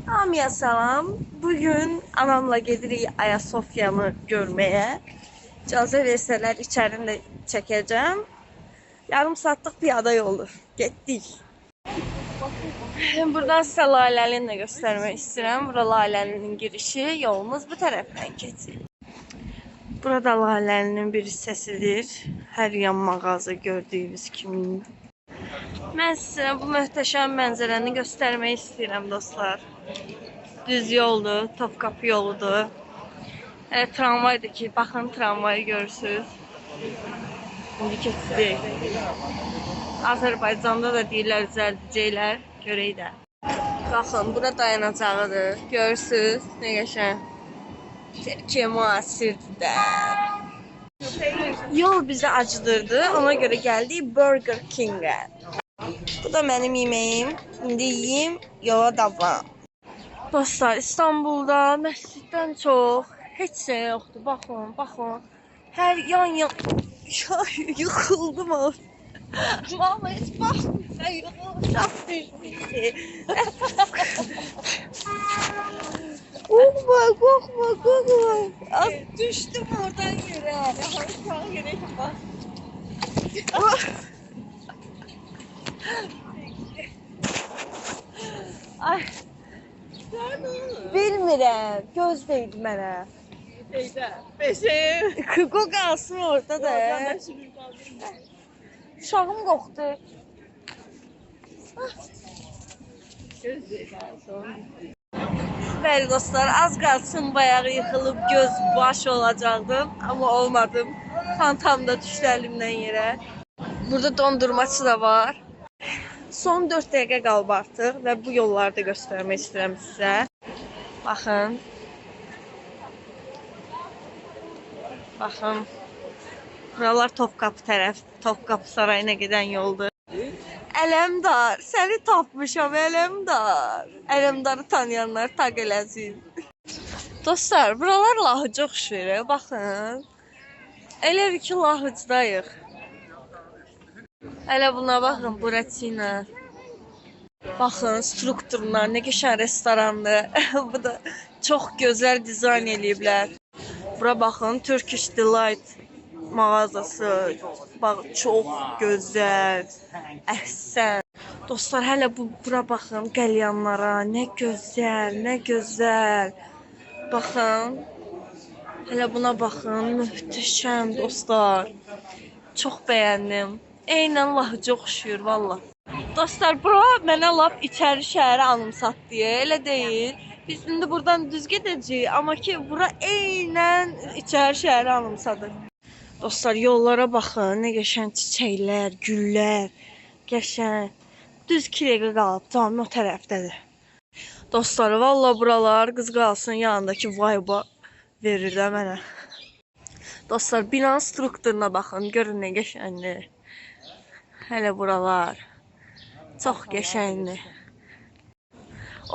Amiya salam. Bugün anamla gedirik Ayasofya'nı görmeye. İcazə versələr içərini də çəkəcəm. Yarım saatlıq piyada yoldur. Getdik. Buradan sizə Laləlini də göstərmək istəyirəm. Bura Laləlinin girişi. Yolumuz bu tərəfdən keçir. Burada Laləlinin bir hissəsidir. Hər yan mağaza gördüyünüz kimi. Mən sizə bu möhtəşəm mənzərəni göstərmək istəyirəm dostlar. Düz yoldur, Topkapı yoludur. Tramvaydır ki, baxın tramvayı görürsünüz. İndi keçirik. Azərbaycanda da deyirlər zərdicəklər, görək də. Baxın, bura dayanacağıdır. Görürsünüz, nə qəşəng. Türkiyə müasirdir də. Yol bizi acıdırdı, ona görə gəldik Burger King'ə. Bu da mənim yeməyim. İndi yeyim, yola davam. Dostlar, İstanbulda məsciddən çox heç şey yoxdur. Baxın, baxın. Hər yan yıxıldım o. Mama heç baxmırsan, yıxılacaq düşmüşsün. Qorxma, qorxma, qorxma. Az düşdüm oradan yerə. Aşağı yerə bax. Ay. Bilmirəm, göz değdi mənə. Beşim. Kıko qalsın orada da. Uşağım qoxdu. Bəli dostlar, az qalsın bayağı yıxılıb göz baş olacaqdım. Amma olmadım. Tam da düşdü əlimdən yerə. Burada dondurmacı da var. Son 4 dəqiqə qalıb artıq və bu yolları da göstərmək istəyirəm sizə. Baxın. Baxın. Buralar Topkapı tərəf, Topkapı sarayına gedən yoldur. Ələmdar, səni tapmışam Ələmdar. Ələmdarı tanıyanlar taq eləsin. Dostlar, buralar Lahıca oxşuyur, baxın. Elə bir ki, Lahıcdayıq. Hələ buna baxın, buratina. Baxın, strukturlar, nə qəşəng restorandır. Bu da çox gözəl dizayn eləyiblər. Bura baxın, Turkish Delight mağazası. Bax, çox gözəl, əhsən. Dostlar, hələ bura baxın, qəlyanlara. Nə gözəl, nə gözəl. Baxın. Hələ buna baxın, möhtəşəm dostlar. Çox bəyəndim. Eynən Lahıca oxşuyur, valla. Dostlar, bura mənə lap içəri şəhərə anımsatdı, elə deyil. Biz indi buradan düz gedəcəyik, amma ki, bura eynən içəri şəhərə anımsadı. Dostlar, yollara baxın, nə qəşəng çiçəklər, güllər, qəşəng. Düz 2 dəqiqə qalıb, cami o tərəfdədir. Dostlar, valla buralar qız qalsın yanındakı vibe verir də mənə. Dostlar, binanın strukturuna baxın, görün nə qəşəngdir. Hələ buralar çox qəşəngdir.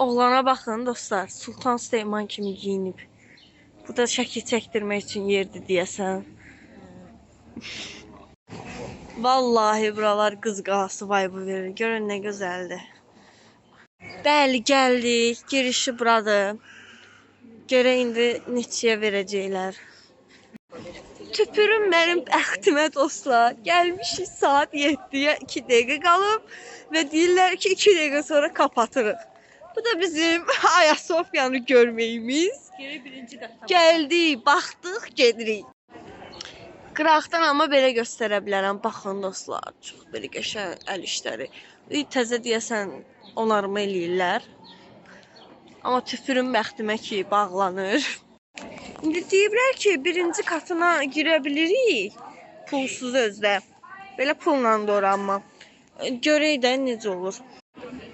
Oğlana baxın dostlar, Sultan Süleyman kimi giyinib. Bu da şəkil çəkdirmək üçün yerdir deyəsən. Vallahi buralar qız qalası vibe verir. Görün nə gözəldir. Bəli, gəldik. Girişi buradır. Görə indi neçəyə verəcəklər. Tüpürüm mənim bəxtimə dostlar. Gəlmişik saat 7-yə 2 dəqiqə qalıb və deyirlər ki 2 dəqiqə sonra kapatırıq. Bu da bizim Ayasofyanı görməyimiz. Gəldik, baxdıq, gedirik. Qıraqdan amma belə göstərə bilərəm. Baxın dostlar, çox belə qəşəng əl işləri. Təzə deyəsən onarma eləyirlər. Amma tüpürüm bəxtimə ki bağlanır. İndi deyiblər ki, birinci katına girə bilirik, pulsuz özdə. Belə pulla doğranma. Görək də necə olur.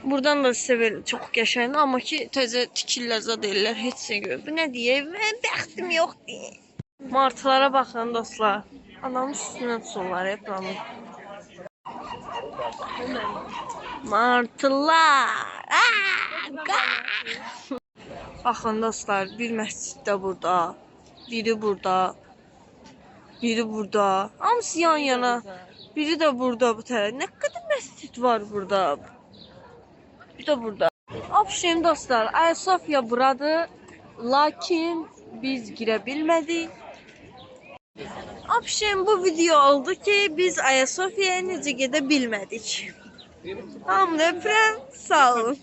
Buradan da sizə çox qəşəngdir, amma ki, təzə tikirlər zad ellər, heç şey görür. Bu nə deyək, mən bəxtim yox deyək. Martılara baxın dostlar. Anamın üstünə tutsunlar hep anam. Martılar. Baxın dostlar, bir məscid də burada, biri burada, biri burada. Hamısı yan yana, biri də burada bu tərəf. Nə qədər məscid var burada. Bir də burada. Abşin dostlar, Ayasofya buradır. Lakin biz girə bilmədik. Abşin bu video oldu ki biz Ayasofya'ya necə gedə bilmədik. Hamını öpürəm, sağ olun.